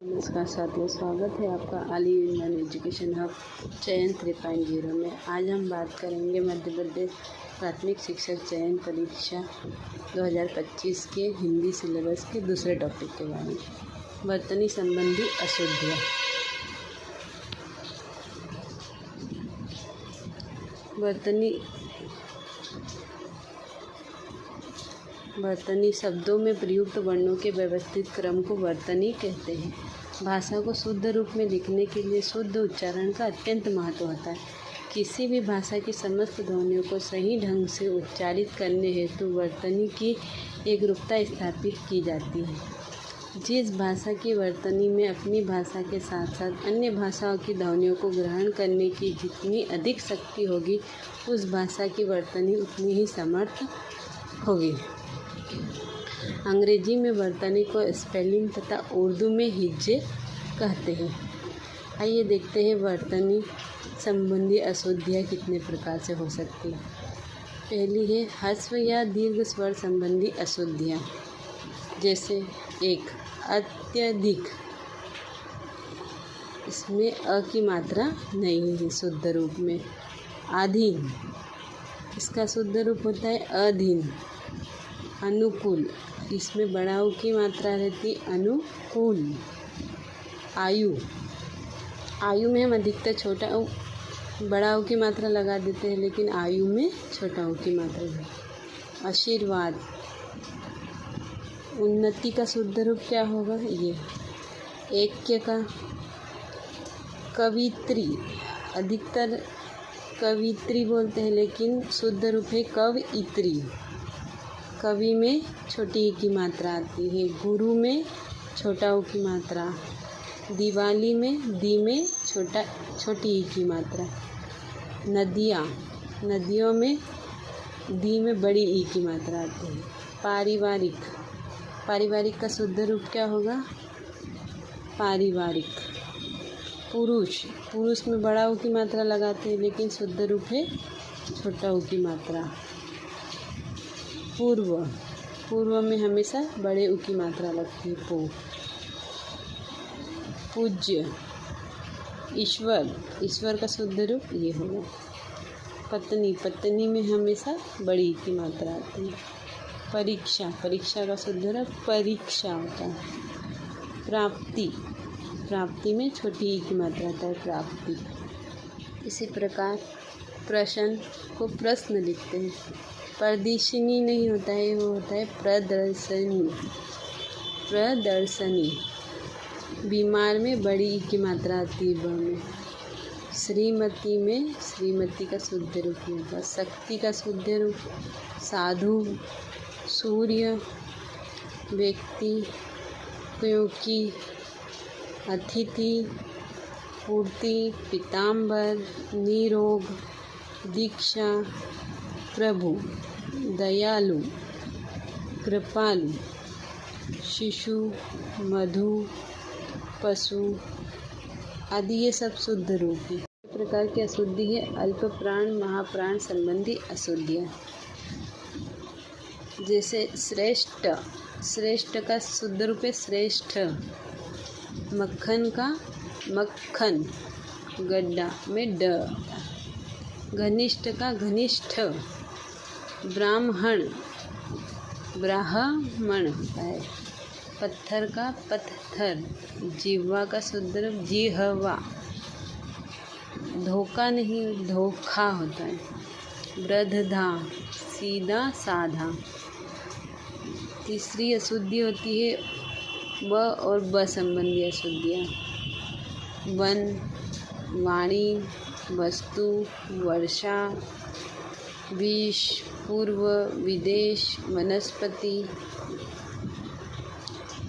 नमस्कार साथियों, स्वागत है आपका आली इंडियन एजुकेशन हब चयन 3.0 में। आज हम बात करेंगे मध्य प्रदेश प्राथमिक शिक्षक चयन परीक्षा 2025 के हिंदी सिलेबस के दूसरे टॉपिक के बारे में। वर्तनी संबंधी अशुद्धियाँ। वर्तनी शब्दों में प्रयुक्त वर्णों के व्यवस्थित क्रम को वर्तनी कहते हैं। भाषा को शुद्ध रूप में लिखने के लिए शुद्ध उच्चारण का अत्यंत महत्व होता है। किसी भी भाषा की समस्त ध्वनियों को सही ढंग से उच्चारित करने हेतु वर्तनी की एकरूपता स्थापित की जाती है। जिस भाषा की वर्तनी में अपनी भाषा के साथ साथ अन्य भाषाओं की ध्वनियों को ग्रहण करने की जितनी अधिक शक्ति होगी, उस भाषा की वर्तनी उतनी ही समर्थ होगी। अंग्रेजी में वर्तनी को स्पेलिंग तथा उर्दू में हिज्जे कहते हैं। आइए देखते हैं वर्तनी संबंधी अशुद्धियाँ कितने प्रकार से हो सकती हैं। पहली है ह्रस्व या दीर्घ स्वर संबंधी अशुद्धियाँ। जैसे एक अत्यधिक, इसमें अ की मात्रा नहीं है शुद्ध रूप में। अधीन, इसका शुद्ध रूप होता है अधीन। अनुकूल, इसमें बड़ा ऊ की मात्रा रहती अनुकूल। आयु, आयु में हम अधिकतर छोटा ऊ बड़ा ऊ की मात्रा लगा देते हैं, लेकिन आयु में छोटा ऊ की मात्रा है। आशीर्वाद, उन्नति का शुद्ध रूप क्या होगा? ये ऐक्य का। कवित्री, अधिकतर कवित्री बोलते हैं, लेकिन शुद्ध रूप है कवयित्री। कवि में छोटी ई की मात्रा आती है। गुरु में छोटा ऊ की मात्रा। दिवाली में दी में छोटी ई की मात्रा। नदियाँ, नदियों में दी में बड़ी ई की मात्रा आती है। पारिवारिक, पारिवारिक का शुद्ध रूप क्या होगा? पारिवारिक। पुरुष, पुरुष में बड़ा ऊ की मात्रा लगाते हैं, लेकिन शुद्ध रूप है छोटा ऊ की मात्रा। पूर्व, पूर्व में हमेशा बड़े ऊ की मात्रा लगती है पू। पूज्य, ईश्वर, ईश्वर का शुद्ध रूप ये होगा। पत्नी, पत्नी में हमेशा बड़ी ई की मात्रा आती है। परीक्षा, परीक्षा का शुद्ध रूप परीक्षा होता है। प्राप्ति, प्राप्ति में छोटी ई की मात्रा आता है प्राप्ति। इसी प्रकार प्रश्न को प्रश्न लिखते हैं। प्रदर्शनी नहीं होता है, वो होता है प्रदर्शनी। प्रदर्शनी। बीमार में बड़ी ई की मात्रा आती है ब में। श्रीमती में श्रीमती का शुद्ध रूप होगा। शक्ति का शुद्ध रूप साधु। सूर्य, व्यक्ति, क्योंकि, अतिथि, पूर्ति, पीताम्बर, निरोग, दीक्षा, प्रभु, दयालु, कृपालु, शिशु, मधु, पशु आदि ये सब शुद्ध रूप है। इस प्रकार की अशुद्धि है अल्प प्राण महाप्राण संबंधी अशुद्धियाँ। जैसे श्रेष्ठ, श्रेष्ठ का शुद्ध रूप है श्रेष्ठ। मक्खन का मक्खन, गड्ढा में ड। घनिष्ठ का घनिष्ठ। ब्राह्मण, ब्राह्मण होता है। पत्थर का पत्थर। जिह्वा का शुद्ध रूप जिह्वा। धोखा नहीं, धोखा होता है। वृद्धधा, सीधा साधा। तीसरी अशुद्धि होती है ब और ब संबंधी अशुद्धियाँ। वन, वाणी, वस्तु, वर्षा, विष, पूर्व, विदेश, वनस्पति,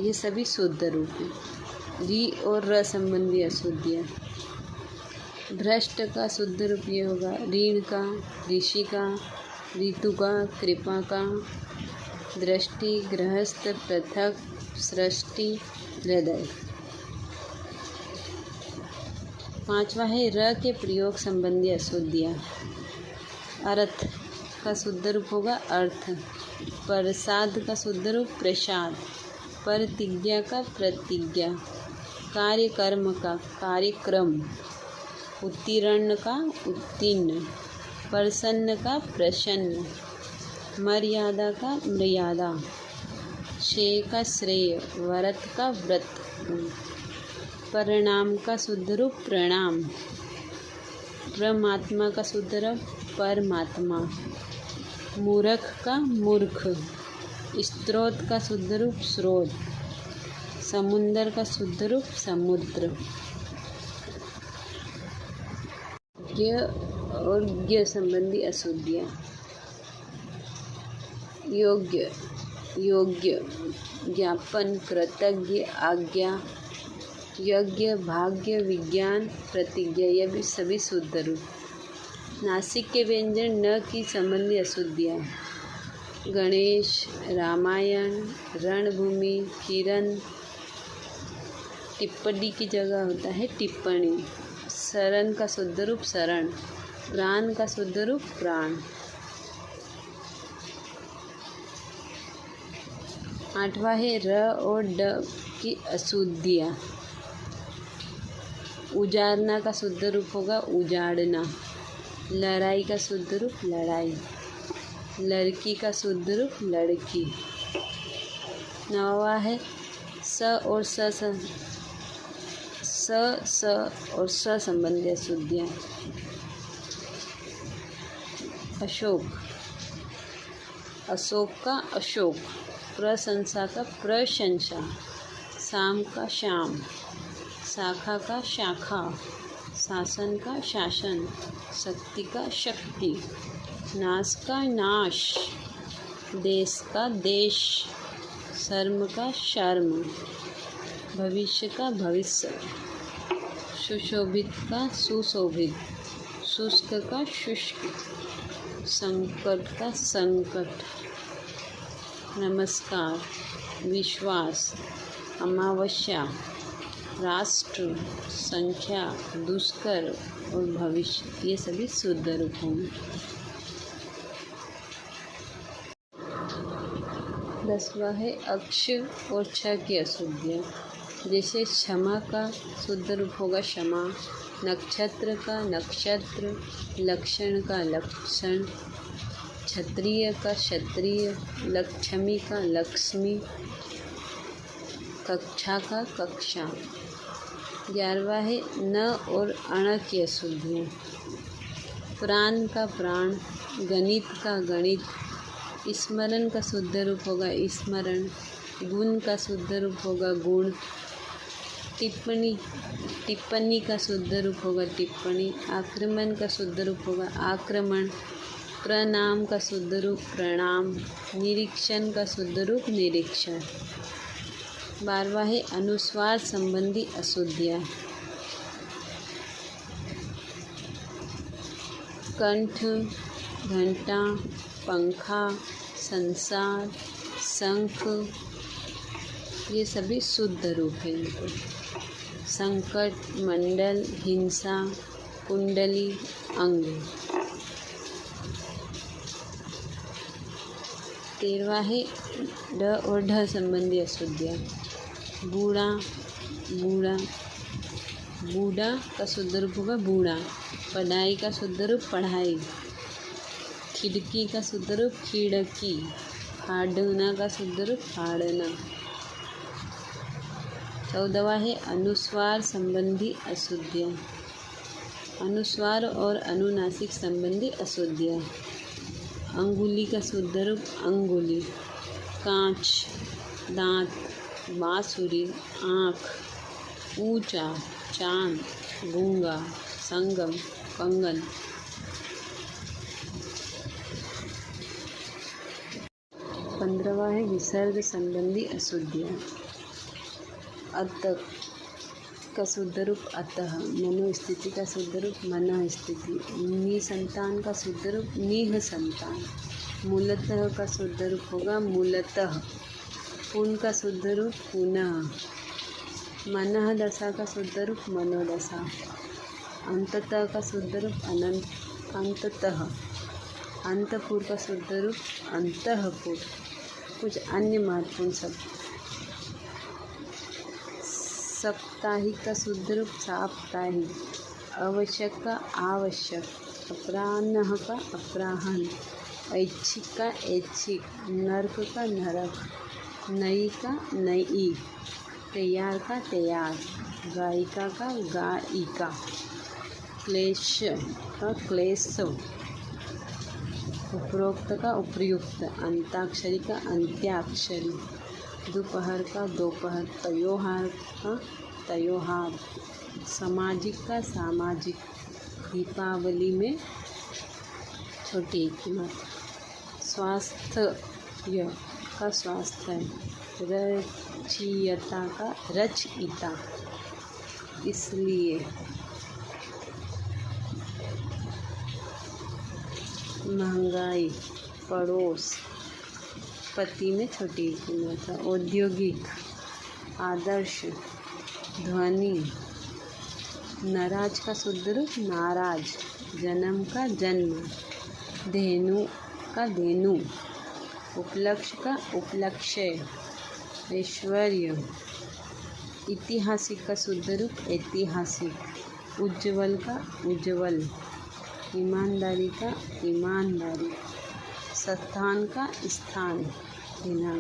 ये सभी शुद्ध रूप हैं। री और र संबंधी अशुद्धियाँ। भ्रष्ट का शुद्ध रूप ये होगा ऋण का, ऋषि का, ऋतु का, कृपा का। दृष्टि, गृहस्थ, पृथक, सृष्टि, हृदय। पांचवा है र के प्रयोग संबंधी अशुद्धियाँ। अर्थ का शुद्ध रूप होगा अर्थ। प्रसाद का शुद्ध रूप प्रसाद। प्रतिज्ञा का प्रतिज्ञा। कार्यकर्म का कार्यक्रम, उत्तीर्ण का उत्तीर्ण, प्रसन्न का प्रसन्न, मर्यादा का मर्यादा, श्रेय का श्रेय, व्रत का व्रत, परिणाम का शुद्ध रूप प्रणाम, परमात्मा का शुद्ध रूप परमात्मा, मूर्ख का मूर्ख, स्रोत का शुद्ध रूप स्रोत, समुद्र का शुद्ध रूप समुद्र। ज्ञ और ज्ञ संबंधी अशुद्धियाँ। योग्य योग्य, ज्ञापन, कृतज्ञ, आज्ञा, यज्ञ, भाग्य, विज्ञान, प्रतिज्ञा, ये भी सभी शुद्ध रूप। नासिक के व्यंजन न की संबंधी अशुद्धियाँ। गणेश, रामायण, रणभूमि, किरण, टिप्पणी की जगह होता है टिप्पणी। शरण का शुद्ध रूप शरण, प्राण का शुद्ध रूप प्राण। 8वां है र और ड की अशुद्धियाँ। उजाड़ना का शुद्ध रूप होगा उजाड़ना, लड़ाई का शुद्ध रूप लड़ाई, लड़की का शुद्ध रूप लड़की। 9वां है स और स संबंधी अशुद्धियाँ। अशोक, अशोक का अशोक, प्रशंसा का प्रशंसा, शाम का शाम, शाखा का शाखा, शासन का शासन, शक्ति का शक्ति, नाश का नाश, देश का देश, शर्म का शर्म, भविष्य का भविष्य, सुशोभित का सुशोभित, शुष्क का शुष्क, संकट का संकट, नमस्कार, विश्वास, अमावस्या, राष्ट्र, संख्या, दुष्कर और भविष्य, ये सभी शुद्ध रूप होंगे। 10वां है अक्ष और छ की अशुद्धियाँ। जैसे क्षमा का शुद्ध रूप होगा क्षमा, नक्षत्र का नक्षत्र, लक्षण का लक्षण, क्षत्रिय का क्षत्रिय, लक्ष्मी का लक्ष्मी, कक्षा का कक्षा। 11वां है न और अण की अशुद्धियाँ। प्राण का प्राण, गणित का गणित, स्मरण का शुद्ध रूप होगा स्मरण, गुण का शुद्ध रूप होगा गुण, टिप्पणी का शुद्ध रूप होगा टिप्पणी, आक्रमण का शुद्ध रूप होगा आक्रमण, प्रणाम का शुद्ध रूप प्रणाम, निरीक्षण का शुद्ध रूप निरीक्षण। 12वां है अनुस्वार संबंधी अशुद्धियाँ। कंठ, घंटा, पंखा, संसार, शंख, ये सभी शुद्ध रूप हैं इनको। संकट, मंडल, हिंसा, कुंडली, अंग। 13वां है ड और ढ संबंधी अशुद्धियाँ। बूढ़ा, बूढ़ा, बूढ़ा का शुद्ध रूप होगा बूढ़ा, पढ़ाई का शुद्ध रूप पढ़ाई, खिड़की का शुद्ध रूप खिड़की, फाड़ना का शुद्ध रूप फाड़ना। 14वां है अनुस्वार संबंधी अशुद्धियाँ। अनुस्वार और अनुनासिक संबंधी अशुद्धियाँ। अंगुली का शुद्ध रूप अंगुली, कांच, दांत, बांसुरी, आँख, ऊंचा, चांद, गूंगा, संगम, कंगन। 15वां है विसर्ग संबंधी अशुद्धियाँ। अत का शुद्ध रूप अतः, मनोस्थिति का शुद्ध रूप मनःस्थिति, निसंतान का शुद्ध रूप निह संतान, मूलतः का शुद्ध रूप होगा मूलतः, पुन का शुद्ध रूप पुनः, मनः दशा का शुद्ध रूप मनोदशा, अंततः का शुद्ध रूप अनंत अंततः, अंतपुर का शुद्ध रूप अंतःपुर। कुछ अन्य महत्वपूर्ण शब्द साप्ताहिक का शुद्ध रूप साप्ताहिक, आवश्यक का आवश्यक, अपराह्न का अपराह्न, ऐच्छिक का ऐच्छिक, नरक का नरक, नई का नई, तैयार का तैयार, गायिका का गायिका, क्लेश का क्लेश, उपरोक्त का उपयुक्त, अंताक्षरी का अंत्याक्षरी, दोपहर का दोपहर, त्योहार का त्योहार, सामाजिक का सामाजिक, दीपावली में छोटी की मात्रा, स्वास्थ्य का स्वास्थ्य, रचयिता का रचयिता, इसलिए, महंगाई, पड़ोस, पति में छोटी की मात्रा, औद्योगिक, आदर्श, ध्वनि, नाराज का शुद्ध रूप नाराज, जन्म का जन्म, धेनु का धेनु, उपलक्ष्य का उपलक्ष्य, ऐश्वर्य, ऐतिहासिक का शुद्ध रूप ऐतिहासिक, उज्ज्वल का उज्ज्वल, ईमानदारी का ईमानदारी, स्थान का स्थान, दिनांक।